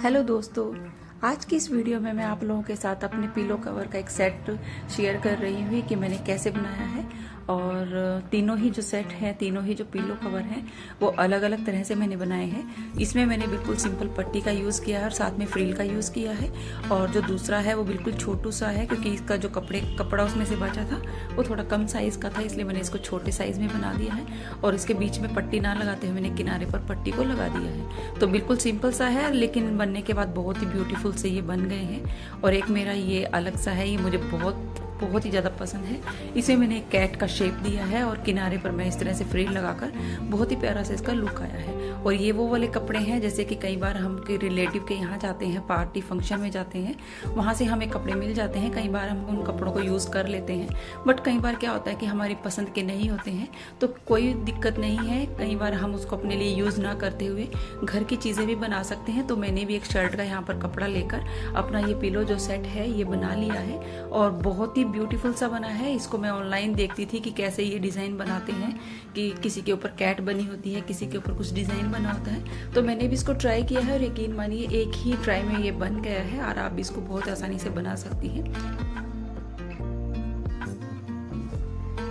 Hello दोस्तों, आज की इस वीडियो में मैं आप लोगों के साथ अपने पिलो कवर का एक सेट शेयर कर रही हूँ कि मैंने कैसे बनाया है। और तीनों ही जो सेट हैं, तीनों ही जो पिलो कवर हैं वो अलग अलग तरह से मैंने बनाए हैं। इसमें मैंने बिल्कुल सिंपल पट्टी का यूज़ किया है और साथ में फ्रिल का यूज़ किया है। और जो दूसरा है वो बिल्कुल छोटू सा है, क्योंकि इसका जो कपड़ा उसमें से बचा था वो थोड़ा कम साइज़ का था, इसलिए मैंने इसको छोटे साइज़ में बना दिया है। और इसके बीच में पट्टी ना लगाते हुए मैंने किनारे पर पट्टी को लगा दिया है। तो बिल्कुल सिंपल सा है, लेकिन बनने के बाद बहुत ही ब्यूटीफुल से ये बन गए हैं। और एक मेरा ये अलग सा है, ये मुझे बहुत ही ज़्यादा पसंद है। इसे मैंने एक कैट का शेप दिया है और किनारे पर मैं इस तरह से फ्रिल लगाकर बहुत ही प्यारा सा इसका लुक आया है। और ये वो वाले कपड़े हैं जैसे कि कई बार हम रिलेटिव के यहाँ जाते हैं, पार्टी फंक्शन में जाते हैं, वहाँ से हमें कपड़े मिल जाते हैं। कई बार हम उन कपड़ों को यूज़ कर लेते हैं, बट कई बार क्या होता है कि हमारी पसंद के नहीं होते हैं, तो कोई दिक्कत नहीं है। कई बार हम उसको अपने लिए यूज़ ना करते हुए घर की चीज़ें भी बना सकते हैं। तो मैंने भी एक शर्ट का यहाँ पर कपड़ा लेकर अपना ये पिलो जो सेट है ये बना लिया है और बहुत ही ब्यूटीफुल सा बना है। इसको मैं ऑनलाइन देखती थी कि कैसे ये डिज़ाइन बनाते हैं, कि किसी के ऊपर कैट बनी होती है, किसी के ऊपर कुछ डिज़ाइन बना होता है। तो मैंने भी इसको ट्राई किया है और यकीन मानिए एक ही ट्राई में ये बन गया है और आप भी इसको बहुत आसानी से बना सकती हैं।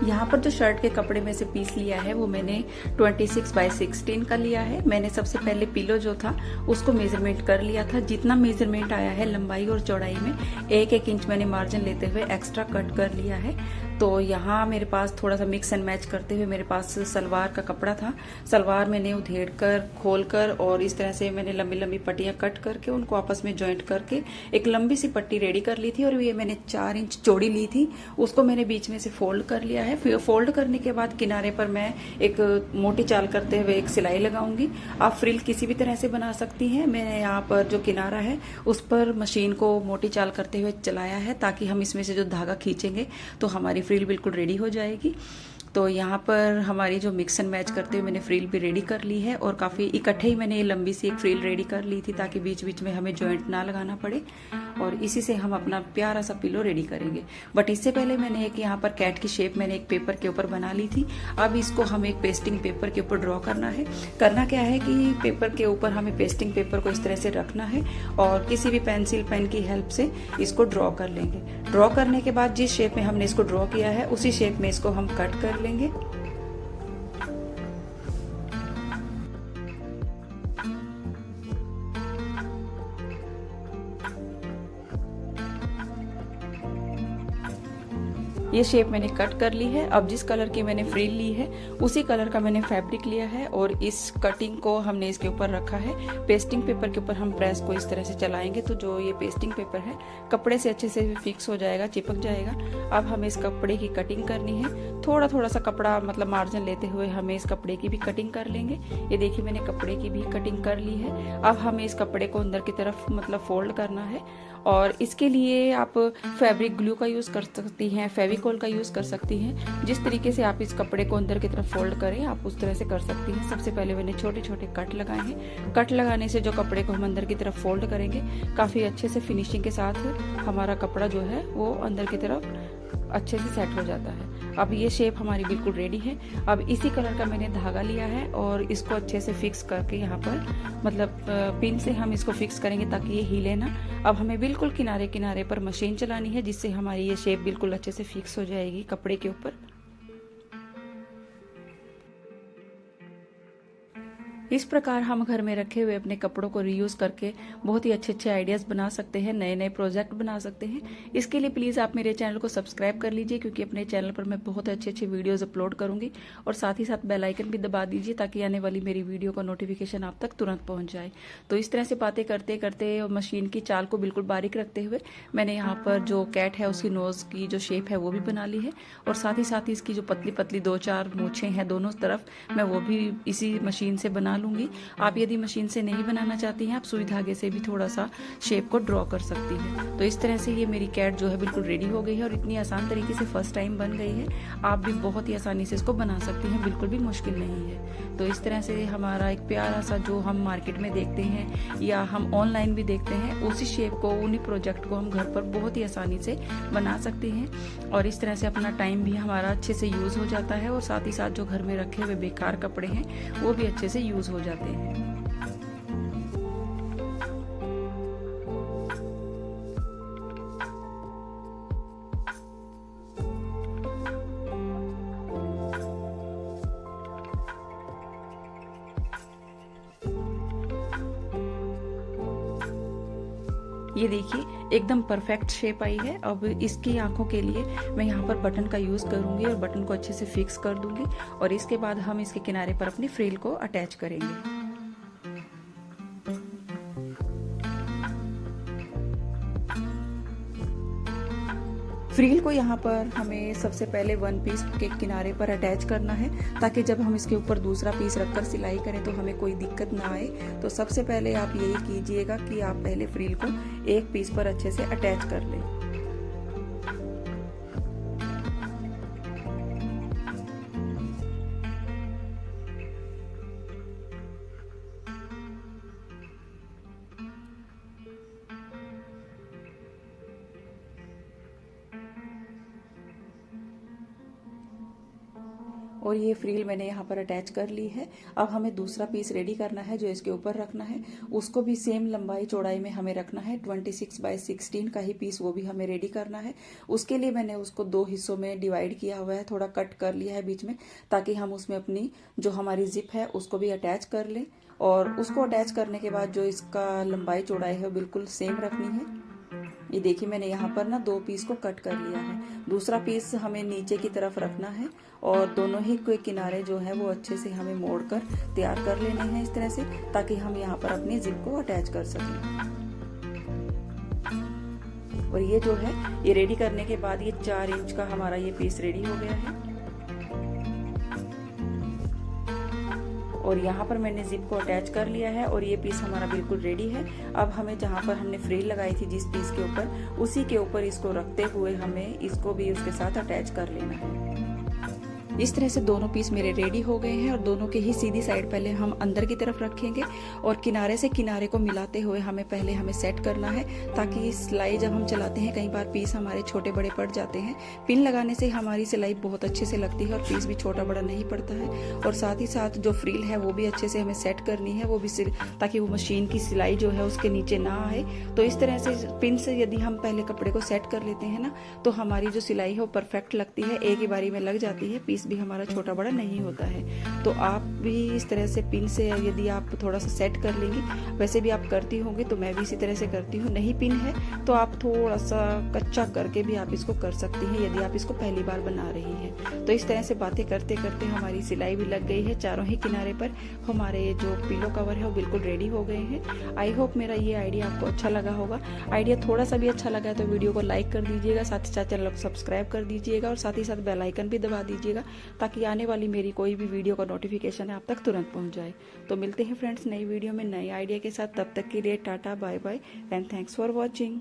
यहाँ पर जो शर्ट के कपड़े में से पीस लिया है वो मैंने 26x16 का लिया है। मैंने सबसे पहले पिलो जो था उसको मेजरमेंट कर लिया था। जितना मेजरमेंट आया है लंबाई और चौड़ाई में 1-1 इंच मैंने मार्जिन लेते हुए एक्स्ट्रा कट कर लिया है। तो यहाँ मेरे पास थोड़ा सा मिक्स एंड मैच करते हुए मेरे पास सलवार का कपड़ा था। सलवार मैंने उधेड़ कर खोल कर और इस तरह से मैंने लंबी लंबी पट्टियाँ कट करके उनको आपस में जॉइंट करके एक लंबी सी पट्टी रेडी कर ली थी। और ये मैंने 4 इंच चौड़ी ली थी, उसको मैंने बीच में से फोल्ड कर लिया है। फिर फोल्ड करने के बाद किनारे पर मैं एक मोटी चाल करते हुए एक सिलाई लगाऊंगी। आप फ्रिल किसी भी तरह से बना सकती हैं। मैंने यहाँ पर जो किनारा है उस पर मशीन को मोटी चाल करते हुए चलाया है, ताकि हम इसमें से जो धागा खींचेंगे तो हमारी फ्रिल बिल्कुल रेडी हो जाएगी। तो यहाँ पर हमारी जो मिक्स एंड मैच करते हुए मैंने फ्रिल भी रेडी कर ली है और काफ़ी इकट्ठे ही मैंने ये लंबी सी एक फ्रिल रेडी कर ली थी, ताकि बीच बीच में हमें जॉइंट ना लगाना पड़े। और इसी से हम अपना प्यारा सा पिलो रेडी करेंगे। बट इससे पहले मैंने एक यहाँ पर कैट की शेप मैंने एक पेपर के ऊपर बना ली थी। अब इसको हमें एक पेस्टिंग पेपर के ऊपर ड्रॉ करना है। करना क्या है कि पेपर के ऊपर हमें पेस्टिंग पेपर को इस तरह से रखना है और किसी भी पेंसिल पेन की हेल्प से इसको ड्रॉ कर लेंगे। ड्रॉ करने के बाद जिस शेप में हमने इसको ड्रॉ किया है उसी शेप में इसको हम कट कर लेंगे। ये शेप मैंने कट कर ली है। अब जिस कलर की मैंने फ्रिल ली है उसी कलर का मैंने फैब्रिक लिया है और इस कटिंग को हमने इसके ऊपर रखा है। पेस्टिंग पेपर के ऊपर हम प्रेस को इस तरह से चलाएंगे तो जो ये पेस्टिंग पेपर है कपड़े से अच्छे से फिक्स हो जाएगा, चिपक जाएगा। अब हमें इस कपड़े की कटिंग करनी है। थोड़ा थोड़ा सा कपड़ा मतलब मार्जिन लेते हुए हमें इस कपड़े की भी कटिंग कर लेंगे। ये देखिए मैंने कपड़े की भी कटिंग कर ली है। अब हमें इस कपड़े को अंदर की तरफ मतलब फोल्ड करना है और इसके लिए आप फैब्रिक ग्लू का यूज़ कर सकती हैं, फेविकॉल का यूज़ कर सकती हैं। जिस तरीके से आप इस कपड़े को अंदर की तरफ फोल्ड करें आप उस तरह से कर सकती हैं। सबसे पहले मैंने छोटे छोटे कट लगाए हैं। कट लगाने से जो कपड़े को हम अंदर की तरफ फोल्ड करेंगे काफ़ी अच्छे से फिनिशिंग के साथ हमारा कपड़ा जो है वो अंदर की तरफ अच्छे से सेट हो जाता है। अब ये शेप हमारी बिल्कुल रेडी है। अब इसी कलर का मैंने धागा लिया है और इसको अच्छे से फिक्स करके यहाँ पर मतलब पिन से हम इसको फिक्स करेंगे ताकि ये हिले ना। अब हमें बिल्कुल किनारे किनारे पर मशीन चलानी है, जिससे हमारी ये शेप बिल्कुल अच्छे से फिक्स हो जाएगी कपड़े के ऊपर। इस प्रकार हम घर में रखे हुए अपने कपड़ों को रीयूज करके बहुत ही अच्छे अच्छे आइडियाज़ बना सकते हैं, नए नए प्रोजेक्ट बना सकते हैं। इसके लिए प्लीज़ आप मेरे चैनल को सब्सक्राइब कर लीजिए, क्योंकि अपने चैनल पर मैं बहुत अच्छे अच्छे वीडियोज़ अपलोड करूंगी। और साथ ही साथ बेल आइकन भी दबा दीजिए ताकि आने वाली मेरी वीडियो का नोटिफिकेशन आप तक तुरंत पहुँच जाए। तो इस तरह से बातें करते करते और मशीन की चाल को बिल्कुल बारीक रखते हुए मैंने यहाँ पर जो कैट है उसकी नोज़ की जो शेप है वो भी बना ली है। और साथ ही इसकी जो पतली पतली 2-4 मूछें हैं दोनों तरफ मैं वो भी इसी मशीन से बना लूँगी। आप यदि मशीन से नहीं बनाना चाहती हैं आप सुई धागे से भी थोड़ा सा शेप को ड्रॉ कर सकती हैं। तो इस तरह से ये मेरी कैट जो है बिल्कुल रेडी हो गई है और इतनी आसान तरीके से फर्स्ट टाइम बन गई है। आप भी बहुत ही आसानी से इसको बना सकती हैं, बिल्कुल भी मुश्किल नहीं है। तो इस तरह से हमारा एक प्यारा सा जो हम मार्केट में देखते हैं या हम ऑनलाइन भी देखते हैं उसी शेप को, उन्हीं प्रोजेक्ट को हम घर पर बहुत ही आसानी से बना सकते हैं। और इस तरह से अपना टाइम भी हमारा अच्छे से यूज़ हो जाता है और साथ ही साथ जो घर में रखे हुए बेकार कपड़े हैं वो भी अच्छे से यूज़ हो जाते हैं। ये देखिए एकदम परफेक्ट शेप आई है। अब इसकी आंखों के लिए मैं यहाँ पर बटन का यूज़ करूँगी और बटन को अच्छे से फिक्स कर दूँगी और इसके बाद हम इसके किनारे पर अपनी फ्रिल को अटैच करेंगे। फ्रील को यहाँ पर हमें सबसे पहले वन पीस के किनारे पर अटैच करना है, ताकि जब हम इसके ऊपर दूसरा पीस रखकर सिलाई करें तो हमें कोई दिक्कत ना आए। तो सबसे पहले आप यही कीजिएगा कि आप पहले फ्रील को एक पीस पर अच्छे से अटैच कर लें। और ये फ्रील मैंने यहाँ पर अटैच कर ली है। अब हमें दूसरा पीस रेडी करना है जो इसके ऊपर रखना है, उसको भी सेम लंबाई चौड़ाई में हमें रखना है। 26x16 का ही पीस वो भी हमें रेडी करना है। उसके लिए मैंने उसको 2 हिस्सों में डिवाइड किया हुआ है, थोड़ा कट कर लिया है बीच में, ताकि हम उसमें अपनी जो हमारी जिप है उसको भी अटैच कर लें। और उसको अटैच करने के बाद जो इसका लंबाई चौड़ाई है वो बिल्कुल सेम रखनी है। ये देखिए मैंने यहाँ पर ना 2 पीस को कट कर लिया है। दूसरा पीस हमें नीचे की तरफ रखना है और दोनों ही के किनारे जो है वो अच्छे से हमें मोड़कर तैयार कर लेने हैं इस तरह से, ताकि हम यहाँ पर अपनी जिप को अटैच कर सकें। और ये जो है ये रेडी करने के बाद ये 4 इंच का हमारा ये पीस रेडी हो गया है। और यहाँ पर मैंने जिप को अटैच कर लिया है और ये पीस हमारा बिल्कुल रेडी है। अब हमें जहाँ पर हमने फ्रिल लगाई थी जिस पीस के ऊपर, उसी के ऊपर इसको रखते हुए हमें इसको भी उसके साथ अटैच कर लेना है। इस तरह से दोनों पीस मेरे रेडी हो गए हैं और दोनों के ही सीधी साइड पहले हम अंदर की तरफ रखेंगे और किनारे से किनारे को मिलाते हुए हमें सेट करना है, ताकि सिलाई जब हम चलाते हैं कई बार पीस हमारे छोटे बड़े पड़ जाते हैं। पिन लगाने से हमारी सिलाई बहुत अच्छे से लगती है और पीस भी छोटा बड़ा नहीं पड़ता है। और साथ ही साथ जो फ्रिल है वो भी अच्छे से हमें सेट करनी है, वो भी ताकि वो मशीन की सिलाई जो है उसके नीचे ना आए। तो इस तरह से पिन से यदि हम पहले कपड़े को सेट कर लेते हैं ना, तो हमारी जो सिलाई है वो परफेक्ट लगती है, एक ही बारी में लग जाती है, पीस भी हमारा छोटा बड़ा नहीं होता है। तो आप भी इस तरह से पिन से यदि आप थोड़ा सा सेट कर लेंगी, वैसे भी आप करती होंगी, तो मैं भी इसी तरह से करती हूँ। नहीं पिन है तो आप थोड़ा सा कच्चा करके भी आप इसको कर सकती हैं, यदि आप इसको पहली बार बना रही हैं। तो इस तरह से बातें करते करते हमारी सिलाई भी लग गई है। चारों ही किनारे पर हमारे जो पिलो कवर है वो बिल्कुल रेडी हो गए हैं। आई होप मेरा ये आइडिया आपको अच्छा लगा होगा। आइडिया थोड़ा सा भी अच्छा लगा है तो वीडियो को लाइक कर दीजिएगा, साथ ही साथ चैनल को सब्सक्राइब कर दीजिएगा और साथ ही साथ बेल आइकन भी दबा दीजिएगा, ताकि आने वाली मेरी कोई भी वीडियो का नोटिफिकेशन आप तक तुरंत पहुंच जाए। तो मिलते हैं फ्रेंड्स नई वीडियो में नए आइडिया के साथ। तब तक के लिए tata bye bye and thanks for watching.